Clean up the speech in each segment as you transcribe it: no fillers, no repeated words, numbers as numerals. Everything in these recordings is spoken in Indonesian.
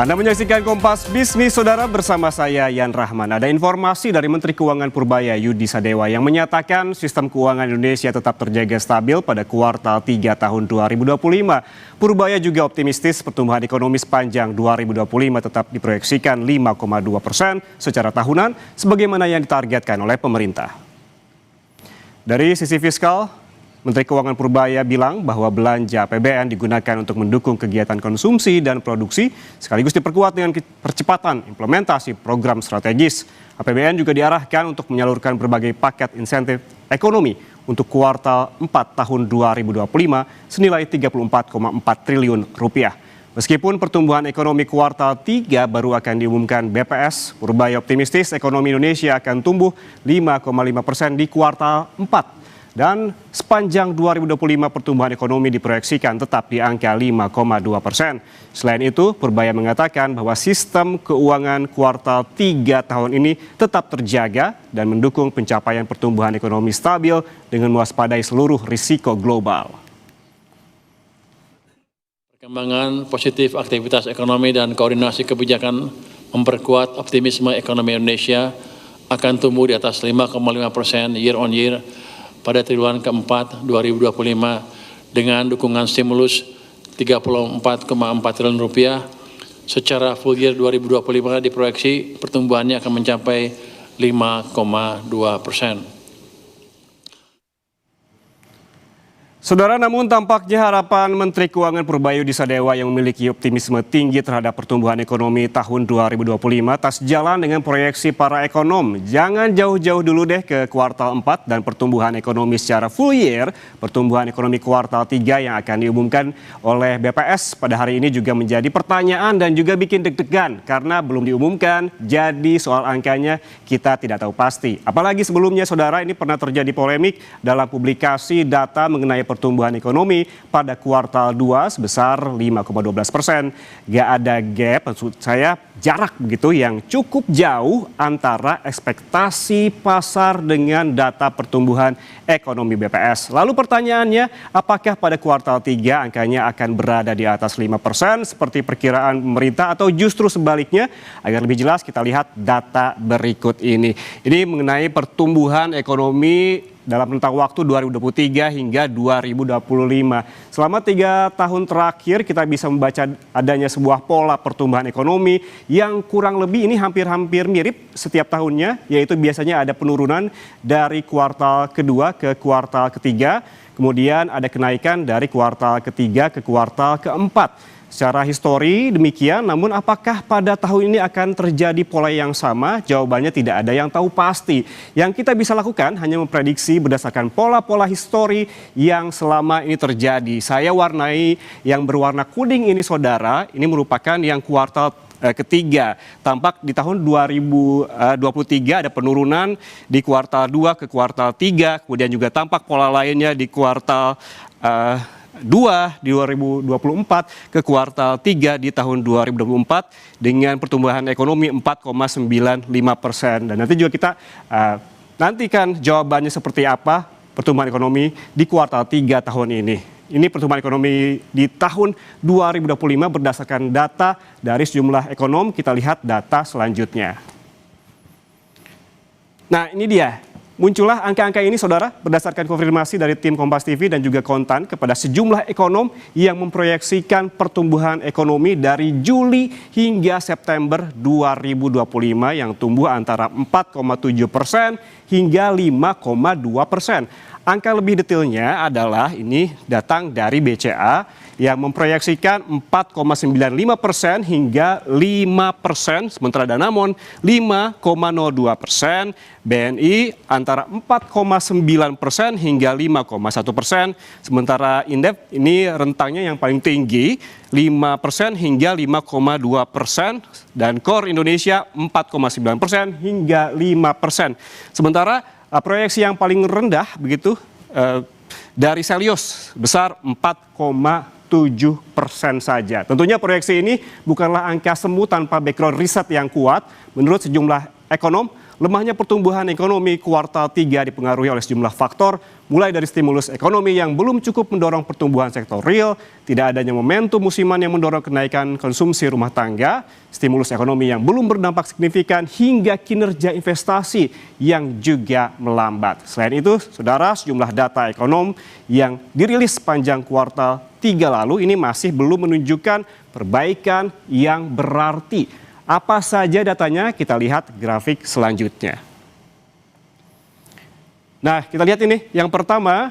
Anda menyaksikan Kompas Bisnis Saudara bersama saya Yan Rahman. Ada informasi dari Menteri Keuangan Purbaya Yudi Sadewa yang menyatakan sistem keuangan Indonesia tetap terjaga stabil pada kuartal 3 tahun 2025. Purbaya juga optimistis pertumbuhan ekonomi sepanjang 2025 tetap diproyeksikan 5,2% secara tahunan sebagaimana yang ditargetkan oleh pemerintah. Dari sisi fiskal, Menteri Keuangan Purbaya bilang bahwa belanja APBN digunakan untuk mendukung kegiatan konsumsi dan produksi sekaligus diperkuat dengan percepatan implementasi program strategis. APBN juga diarahkan untuk menyalurkan berbagai paket insentif ekonomi untuk kuartal 4 tahun 2025 senilai 34,4 triliun rupiah. Meskipun pertumbuhan ekonomi kuartal 3 baru akan diumumkan BPS, Purbaya optimistis ekonomi Indonesia akan tumbuh 5,5% di kuartal 4. Dan sepanjang 2025 pertumbuhan ekonomi diproyeksikan tetap di angka 5,2%. Selain itu, Purbaya mengatakan bahwa sistem keuangan kuartal 3 tahun ini tetap terjaga dan mendukung pencapaian pertumbuhan ekonomi stabil dengan mewaspadai seluruh risiko global. Perkembangan positif aktivitas ekonomi dan koordinasi kebijakan memperkuat optimisme ekonomi Indonesia akan tumbuh di atas 5,5% year on year pada triwulan keempat 2025 dengan dukungan stimulus 34,4 triliun rupiah. Secara full year 2025 diproyeksi pertumbuhannya akan mencapai 5,2%. Saudara, namun tampaknya harapan Menteri Keuangan Purbaya Yudi Sadewa yang memiliki optimisme tinggi terhadap pertumbuhan ekonomi tahun 2025 tak sejalan dengan proyeksi para ekonom. Jangan jauh-jauh dulu deh ke kuartal 4 dan pertumbuhan ekonomi secara full year. Pertumbuhan ekonomi kuartal 3 yang akan diumumkan oleh BPS pada hari ini juga menjadi pertanyaan dan juga bikin deg-degan karena belum diumumkan, jadi soal angkanya kita tidak tahu pasti. Apalagi sebelumnya saudara, ini pernah terjadi polemik dalam publikasi data mengenai pertumbuhan ekonomi pada kuartal 2 sebesar 5,12%. Gak ada gap, maksud saya jarak begitu yang cukup jauh antara ekspektasi pasar dengan data pertumbuhan ekonomi BPS. Lalu pertanyaannya, apakah pada kuartal 3 angkanya akan berada di atas 5% seperti perkiraan pemerintah atau justru sebaliknya? Agar lebih jelas kita lihat data berikut ini. Ini mengenai pertumbuhan ekonomi dalam rentang waktu 2023 hingga 2025. Selama 3 tahun terakhir kita bisa membaca adanya sebuah pola pertumbuhan ekonomi yang kurang lebih ini hampir-hampir mirip setiap tahunnya, yaitu biasanya ada penurunan dari kuartal kedua ke kuartal ketiga, kemudian ada kenaikan dari kuartal ketiga ke kuartal keempat. Secara histori demikian, namun apakah pada tahun ini akan terjadi pola yang sama? Jawabannya tidak ada yang tahu pasti. Yang kita bisa lakukan hanya memprediksi berdasarkan pola-pola histori yang selama ini terjadi. Saya warnai yang berwarna kuning ini saudara, ini merupakan yang kuartal ketiga. Tampak di tahun 2023 ada penurunan di kuartal 2 ke kuartal 3, kemudian juga tampak pola lainnya di kuartal 2 di 2024 ke kuartal 3 di tahun 2024 dengan pertumbuhan ekonomi 4,95%. Dan nanti juga kita nantikan jawabannya seperti apa pertumbuhan ekonomi di kuartal 3 tahun ini. Ini pertumbuhan ekonomi di tahun 2025 berdasarkan data dari sejumlah ekonom. Kita lihat data selanjutnya. Nah, ini dia. Muncullah angka-angka ini saudara berdasarkan konfirmasi dari tim Kompas TV dan juga Kontan kepada sejumlah ekonom yang memproyeksikan pertumbuhan ekonomi dari Juli hingga September 2025 yang tumbuh antara 4,7% hingga 5,2%. Angka lebih detailnya adalah ini datang dari BCA yang memproyeksikan 4,95% hingga 5%, sementara Danamon 5,02%, BNI antara 4,9% hingga 5,1%, sementara Indef ini rentangnya yang paling tinggi 5% hingga 5,2%, dan Core Indonesia 4,9% hingga 5%. Sementara proyeksi yang paling rendah begitu dari Selios besar 4,7% saja. Tentunya proyeksi ini bukanlah angka semu tanpa background riset yang kuat. Menurut sejumlah ekonom, lemahnya pertumbuhan ekonomi kuartal 3 dipengaruhi oleh sejumlah faktor, mulai dari stimulus ekonomi yang belum cukup mendorong pertumbuhan sektor real, tidak adanya momentum musiman yang mendorong kenaikan konsumsi rumah tangga, stimulus ekonomi yang belum berdampak signifikan, hingga kinerja investasi yang juga melambat. Selain itu, saudara, sejumlah data ekonom yang dirilis sepanjang kuartal 3 lalu ini masih belum menunjukkan perbaikan yang berarti. Apa saja datanya? Kita lihat grafik selanjutnya. Nah, kita lihat ini. Yang pertama,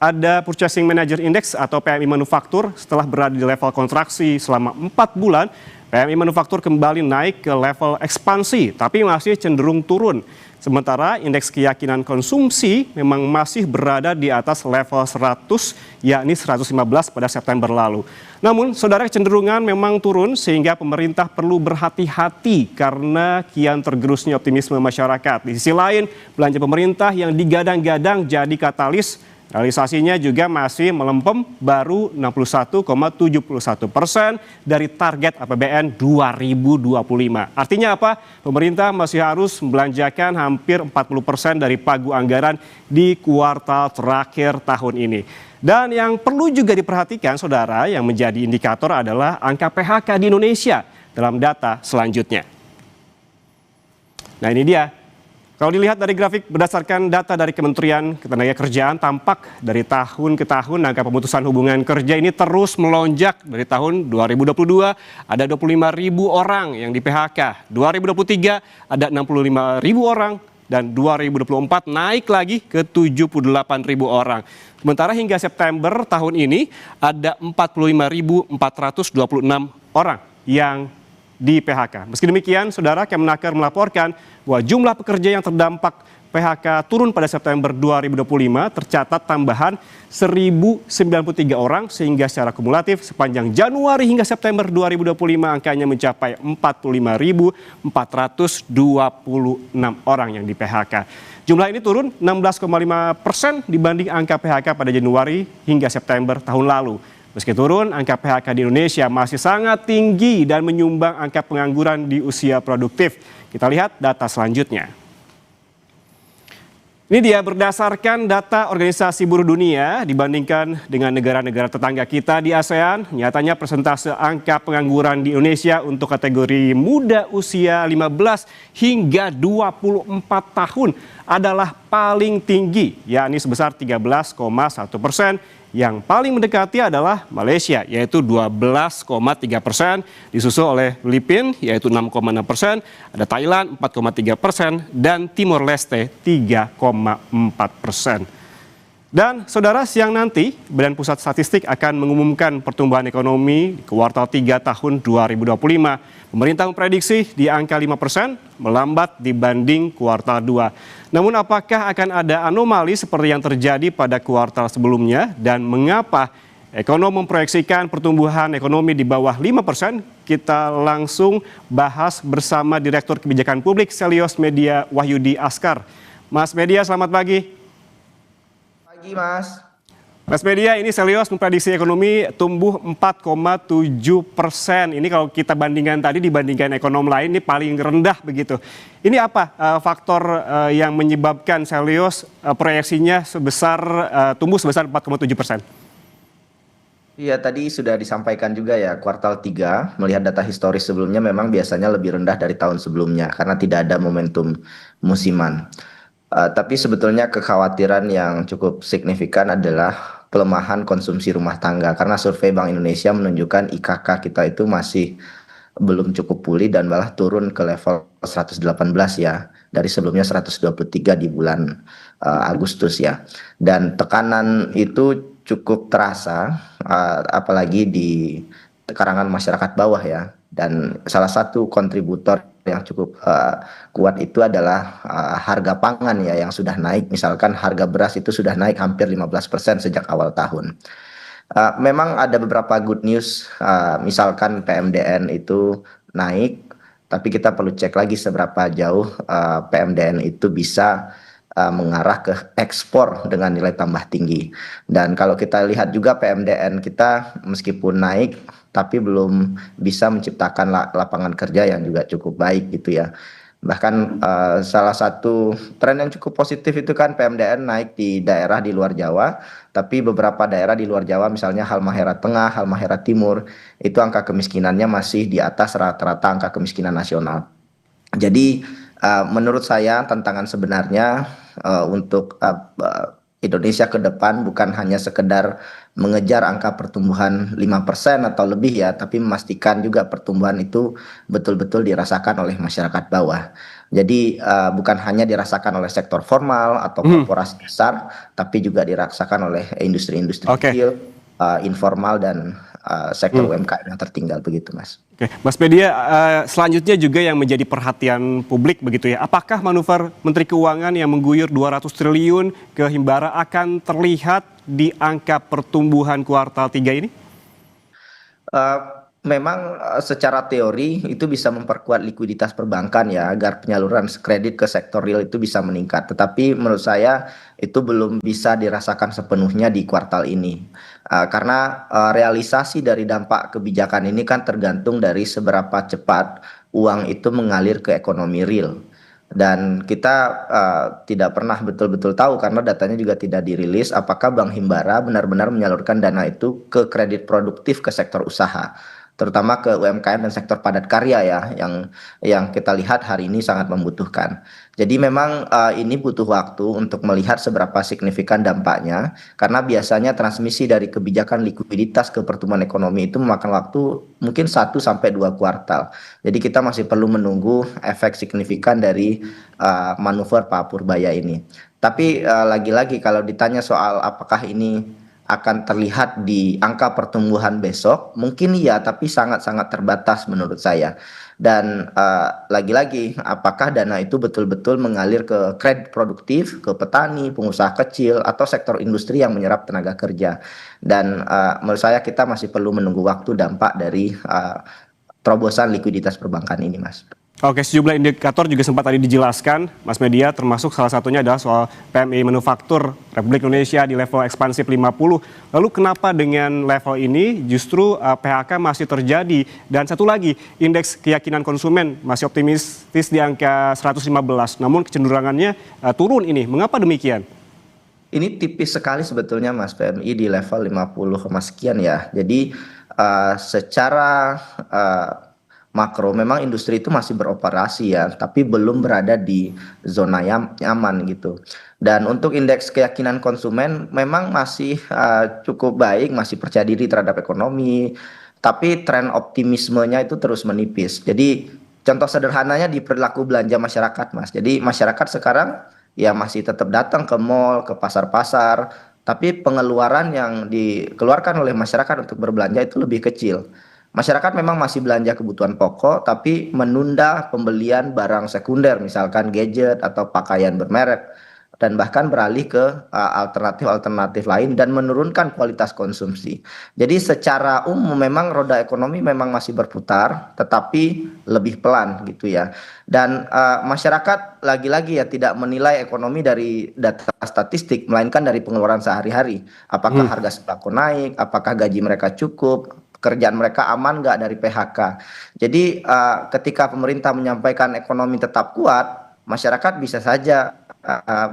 ada Purchasing Manager Index atau PMI Manufaktur. Setelah berada di level kontraksi selama 4 bulan, PMI Manufaktur kembali naik ke level ekspansi, tapi masih cenderung turun. Sementara indeks keyakinan konsumsi memang masih berada di atas level 100, yakni 115 pada September lalu. Namun, saudara, kecenderungan memang turun sehingga pemerintah perlu berhati-hati karena kian tergerusnya optimisme masyarakat. Di sisi lain, belanja pemerintah yang digadang-gadang jadi katalis, realisasinya juga masih melempem, baru 61,71% dari target APBN 2025. Artinya apa? Pemerintah masih harus membelanjakan hampir 40% dari pagu anggaran di kuartal terakhir tahun ini. Dan yang perlu juga diperhatikan, saudara, yang menjadi indikator adalah angka PHK di Indonesia dalam data selanjutnya. Nah, ini dia. Kalau dilihat dari grafik berdasarkan data dari Kementerian Ketenagakerjaan, tampak dari tahun ke tahun angka pemutusan hubungan kerja ini terus melonjak. Dari tahun 2022 ada 25.000 orang yang di PHK, 2023 ada 65.000 orang, dan 2024 naik lagi ke 78.000 orang. Sementara hingga September tahun ini ada 45.426 orang yang di PHK. Meski demikian, saudara, Kemenaker melaporkan bahwa jumlah pekerja yang terdampak PHK turun pada September 2025 tercatat tambahan 1.093 orang sehingga secara kumulatif sepanjang Januari hingga September 2025 angkanya mencapai 45.426 orang yang di PHK. Jumlah ini turun 16,5% dibanding angka PHK pada Januari hingga September tahun lalu. Meski turun, angka PHK di Indonesia masih sangat tinggi dan menyumbang angka pengangguran di usia produktif. Kita lihat data selanjutnya. Ini dia berdasarkan data Organisasi Buruh Dunia dibandingkan dengan negara-negara tetangga kita di ASEAN. Nyatanya persentase angka pengangguran di Indonesia untuk kategori muda usia 15 hingga 24 tahun adalah paling tinggi, yakni sebesar 13,1%. Yang paling mendekati adalah Malaysia, yaitu 12,3%, disusul oleh Filipina, yaitu 6,6%, ada Thailand 4,3%, dan Timor Leste 3,4%. Dan saudara, siang nanti Badan Pusat Statistik akan mengumumkan pertumbuhan ekonomi di kuartal 3 tahun 2025. Pemerintah memprediksi di angka 5%, melambat dibanding kuartal 2. Namun apakah akan ada anomali seperti yang terjadi pada kuartal sebelumnya dan mengapa ekonom memproyeksikan pertumbuhan ekonomi di bawah 5%? Kita langsung bahas bersama Direktur Kebijakan Publik Selios Media Wahyudi Askar. Mas Media, selamat pagi. Pagi, Mas. Mas Media, ini Selios memprediksi ekonomi tumbuh 4,7%. Ini kalau kita bandingkan tadi dibandingkan ekonom lain ini paling rendah begitu. Ini apa faktor yang menyebabkan Selios proyeksinya tumbuh sebesar 4,7%? Iya, tadi sudah disampaikan juga ya, kuartal 3 melihat data historis sebelumnya memang biasanya lebih rendah dari tahun sebelumnya karena tidak ada momentum musiman. Tapi sebetulnya kekhawatiran yang cukup signifikan adalah pelemahan konsumsi rumah tangga karena survei Bank Indonesia menunjukkan IKK kita itu masih belum cukup pulih dan malah turun ke level 118 ya, dari sebelumnya 123 di bulan Agustus ya. Dan tekanan itu cukup terasa apalagi di kalangan masyarakat bawah ya. Dan salah satu kontributor yang cukup kuat itu adalah harga pangan ya yang sudah naik. Misalkan harga beras itu sudah naik hampir 15% sejak awal tahun. Memang ada beberapa good news, misalkan PMDN itu naik, tapi kita perlu cek lagi seberapa jauh PMDN itu bisa mengarah ke ekspor dengan nilai tambah tinggi. Dan kalau kita lihat juga PMDN kita meskipun naik, tapi belum bisa menciptakan lapangan kerja yang juga cukup baik gitu ya. Bahkan salah satu tren yang cukup positif itu kan PMDN naik di daerah di luar Jawa, tapi beberapa daerah di luar Jawa misalnya Halmahera Tengah, Halmahera Timur, itu angka kemiskinannya masih di atas rata-rata angka kemiskinan nasional. Jadi menurut saya tantangan sebenarnya untuk Indonesia ke depan bukan hanya sekedar mengejar angka pertumbuhan 5% atau lebih ya, tapi memastikan juga pertumbuhan itu betul-betul dirasakan oleh masyarakat bawah. Jadi bukan hanya dirasakan oleh sektor formal atau korporasi besar, tapi juga dirasakan oleh industri-industri Oke. kecil, informal dan sektor Hmm. UMKM yang tertinggal begitu, Mas. Oke, Mas Media, selanjutnya juga yang menjadi perhatian publik begitu ya. Apakah manuver Menteri Keuangan yang mengguyur 200 triliun ke Himbara akan terlihat di angka pertumbuhan kuartal 3 ini? Eh, Memang secara teori itu bisa memperkuat likuiditas perbankan ya agar penyaluran kredit ke sektor real itu bisa meningkat. Tetapi menurut saya itu belum bisa dirasakan sepenuhnya di kuartal ini. Karena realisasi dari dampak kebijakan ini kan tergantung dari seberapa cepat uang itu mengalir ke ekonomi real. Dan kita tidak pernah betul-betul tahu karena datanya juga tidak dirilis apakah Bank Himbara benar-benar menyalurkan dana itu ke kredit produktif ke sektor usaha, terutama ke UMKM dan sektor padat karya ya yang kita lihat hari ini sangat membutuhkan. Jadi memang ini butuh waktu untuk melihat seberapa signifikan dampaknya karena biasanya transmisi dari kebijakan likuiditas ke pertumbuhan ekonomi itu memakan waktu mungkin 1 sampai 2 kuartal. Jadi kita masih perlu menunggu efek signifikan dari manuver Pak Purbaya ini. Tapi lagi-lagi kalau ditanya soal apakah ini akan terlihat di angka pertumbuhan besok, mungkin iya, tapi sangat-sangat terbatas menurut saya. Dan lagi-lagi, apakah dana itu betul-betul mengalir ke kredit produktif, ke petani, pengusaha kecil, atau sektor industri yang menyerap tenaga kerja. Dan menurut saya kita masih perlu menunggu waktu dampak dari terobosan likuiditas perbankan ini, Mas. Oke, sejumlah indikator juga sempat tadi dijelaskan, Mas Media, termasuk salah satunya adalah soal PMI Manufaktur Republik Indonesia di level ekspansif 50. Lalu kenapa dengan level ini justru PHK masih terjadi? Dan satu lagi, indeks keyakinan konsumen masih optimistis di angka 115, namun kecenderungannya turun ini. Mengapa demikian? Ini tipis sekali sebetulnya Mas PMI di level 50, sekian ya. Jadi secara makro memang industri itu masih beroperasi ya, tapi belum berada di zona nyaman gitu. Dan untuk indeks keyakinan konsumen memang masih cukup baik, masih percaya diri terhadap ekonomi, tapi tren optimismenya itu terus menipis. Jadi contoh sederhananya di perilaku belanja masyarakat, Mas. Jadi masyarakat sekarang ya masih tetap datang ke mall, ke pasar-pasar, tapi pengeluaran yang dikeluarkan oleh masyarakat untuk berbelanja itu lebih kecil. Masyarakat memang masih belanja kebutuhan pokok, tapi menunda pembelian barang sekunder, misalkan gadget atau pakaian bermerek, dan bahkan beralih ke alternatif-alternatif lain dan menurunkan kualitas konsumsi. Jadi secara umum memang roda ekonomi memang masih berputar, tetapi lebih pelan gitu ya. Dan masyarakat lagi-lagi ya tidak menilai ekonomi dari data statistik, melainkan dari pengeluaran sehari-hari. Apakah harga sembako naik, apakah gaji mereka cukup, pekerjaan mereka aman nggak dari PHK. Jadi ketika pemerintah menyampaikan ekonomi tetap kuat, masyarakat bisa saja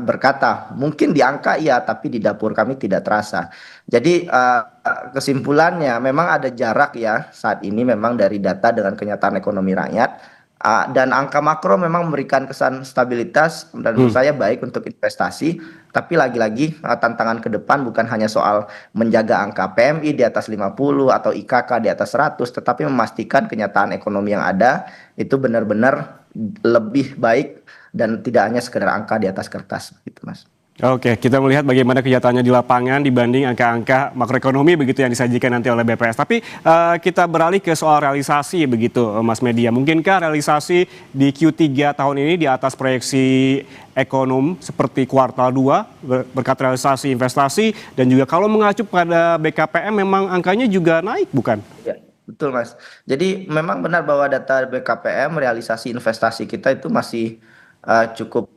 berkata mungkin di angka iya, tapi di dapur kami tidak terasa. Jadi kesimpulannya memang ada jarak ya saat ini memang dari data dengan kenyataan ekonomi rakyat. Dan angka makro memang memberikan kesan stabilitas dan menurut saya baik untuk investasi, tapi lagi-lagi tantangan ke depan bukan hanya soal menjaga angka PMI di atas 50 atau IKK di atas 100, tetapi memastikan kenyataan ekonomi yang ada itu benar-benar lebih baik dan tidak hanya sekedar angka di atas kertas gitu, Mas. Oke, kita melihat bagaimana kenyataannya di lapangan dibanding angka-angka makroekonomi begitu yang disajikan nanti oleh BPS. Tapi kita beralih ke soal realisasi begitu, Mas Media. Mungkinkah realisasi di Q3 tahun ini di atas proyeksi ekonom seperti kuartal 2 berkat realisasi investasi dan juga kalau mengacu pada BKPM memang angkanya juga naik bukan? Ya, betul, Mas. Jadi memang benar bahwa data BKPM realisasi investasi kita itu masih cukup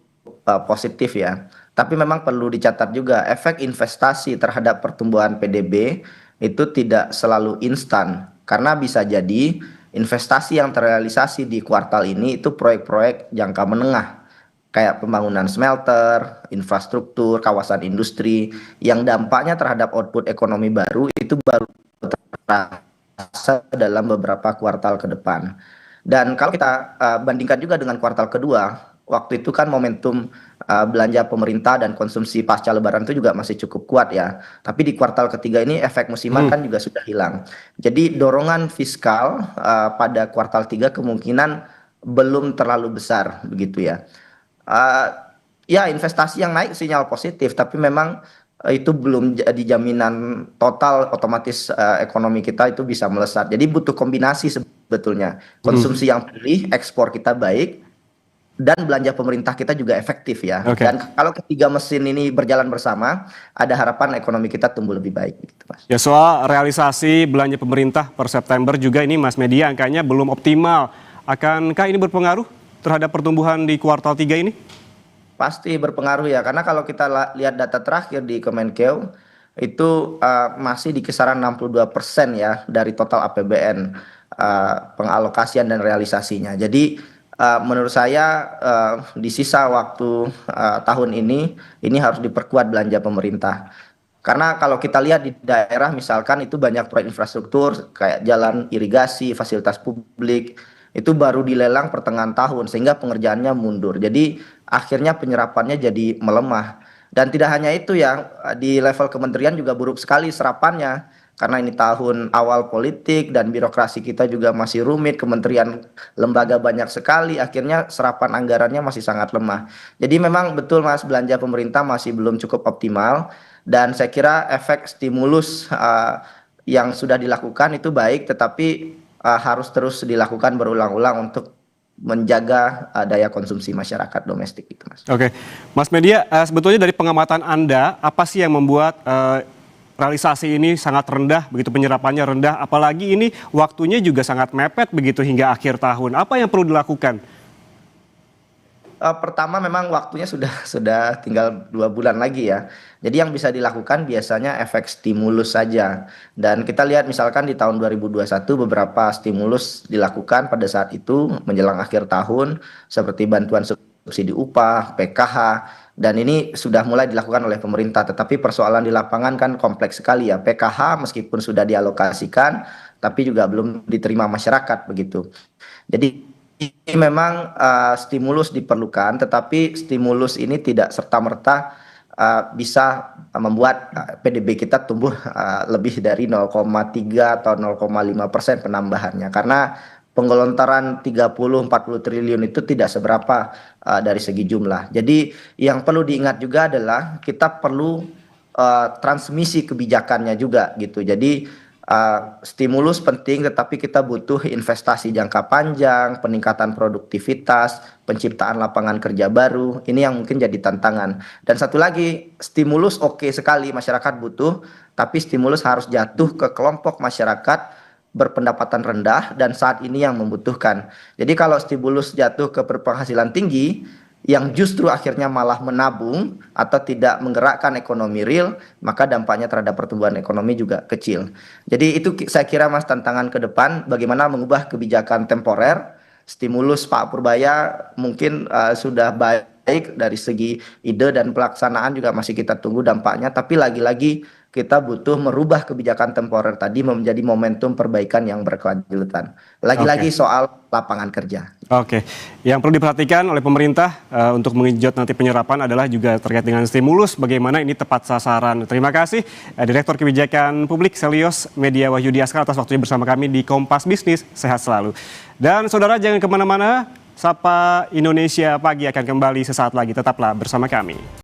positif ya. Tapi memang perlu dicatat juga efek investasi terhadap pertumbuhan PDB itu tidak selalu instan karena bisa jadi investasi yang terrealisasi di kuartal ini itu proyek-proyek jangka menengah, kayak pembangunan smelter, infrastruktur, kawasan industri, yang dampaknya terhadap output ekonomi baru itu baru terasa dalam beberapa kuartal ke depan. Dan kalau kita bandingkan juga dengan kuartal kedua, waktu itu kan momentum belanja pemerintah dan konsumsi pasca Lebaran itu juga masih cukup kuat ya. Tapi di kuartal ketiga ini efek musiman kan juga sudah hilang. Jadi dorongan fiskal pada kuartal 3 kemungkinan belum terlalu besar begitu ya. Eh, Ya, investasi yang naik sinyal positif, tapi memang itu belum jadi jaminan total otomatis ekonomi kita itu bisa melesat. Jadi butuh kombinasi sebetulnya. Konsumsi yang pulih, ekspor kita baik, dan belanja pemerintah kita juga efektif ya. Oke. Dan kalau ketiga mesin ini berjalan bersama, ada harapan ekonomi kita tumbuh lebih baik gitu, Mas. Ya, soal realisasi belanja pemerintah per September juga ini Mas Media angkanya belum optimal. Akankah ini berpengaruh terhadap pertumbuhan di kuartal 3 ini? Pasti berpengaruh ya, karena kalau kita lihat data terakhir di Kemenkeu itu masih di kisaran 62% ya dari total APBN, pengalokasian dan realisasinya. Jadi menurut saya di sisa waktu tahun ini harus diperkuat belanja pemerintah. Karena kalau kita lihat di daerah misalkan itu banyak proyek infrastruktur kayak jalan, irigasi, fasilitas publik, itu baru dilelang pertengahan tahun sehingga pengerjaannya mundur. Jadi akhirnya penyerapannya jadi melemah. Dan tidak hanya itu ya, di level kementerian juga buruk sekali serapannya. Karena ini tahun awal politik dan birokrasi kita juga masih rumit, kementerian lembaga banyak sekali, akhirnya serapan anggarannya masih sangat lemah. Jadi memang betul Mas, belanja pemerintah masih belum cukup optimal, dan saya kira efek stimulus yang sudah dilakukan itu baik, tetapi harus terus dilakukan berulang-ulang untuk menjaga daya konsumsi masyarakat domestik itu, Mas. Oke, Mas Media, sebetulnya dari pengamatan Anda, apa sih yang membuat realisasi ini sangat rendah, begitu penyerapannya rendah, apalagi ini waktunya juga sangat mepet begitu hingga akhir tahun. Apa yang perlu dilakukan? Pertama memang waktunya sudah tinggal 2 bulan lagi ya. Jadi yang bisa dilakukan biasanya efek stimulus saja. Dan kita lihat misalkan di tahun 2021 beberapa stimulus dilakukan pada saat itu menjelang akhir tahun, seperti bantuan subsidi upah, PKH, dan ini sudah mulai dilakukan oleh pemerintah. Tetapi persoalan di lapangan kan kompleks sekali ya. PKH meskipun sudah dialokasikan, tapi juga belum diterima masyarakat begitu. Jadi ini memang stimulus diperlukan, tetapi stimulus ini tidak serta-merta bisa membuat PDB kita tumbuh lebih dari 0,3 atau 0,5% penambahannya. Karena penggelontaran 30-40 triliun itu tidak seberapa dari segi jumlah. Jadi yang perlu diingat juga adalah kita perlu transmisi kebijakannya juga gitu. Jadi stimulus penting, tetapi kita butuh investasi jangka panjang, peningkatan produktivitas, penciptaan lapangan kerja baru. Ini yang mungkin jadi tantangan. Dan satu lagi, stimulus oke sekali masyarakat butuh, tapi stimulus harus jatuh ke kelompok masyarakat berpendapatan rendah dan saat ini yang membutuhkan. Jadi kalau stimulus jatuh ke berpenghasilan tinggi, yang justru akhirnya malah menabung atau tidak menggerakkan ekonomi real, maka dampaknya terhadap pertumbuhan ekonomi juga kecil. Jadi itu saya kira Mas tantangan ke depan, bagaimana mengubah kebijakan temporer. Stimulus Pak Purbaya mungkin sudah baik dari segi ide dan pelaksanaan, juga masih kita tunggu dampaknya, tapi lagi-lagi kita butuh merubah kebijakan temporer tadi menjadi momentum perbaikan yang berkelanjutan. Lagi-lagi soal lapangan kerja. Oke, yang perlu diperhatikan oleh pemerintah untuk mengejut nanti penyerapan adalah juga terkait dengan stimulus, bagaimana ini tepat sasaran. Terima kasih Direktur Kebijakan Publik Selyos Media Wahyudi Askar atas waktunya bersama kami di Kompas Bisnis. Sehat selalu. Dan saudara jangan kemana-mana, Sapa Indonesia Pagi akan kembali sesaat lagi. Tetaplah bersama kami.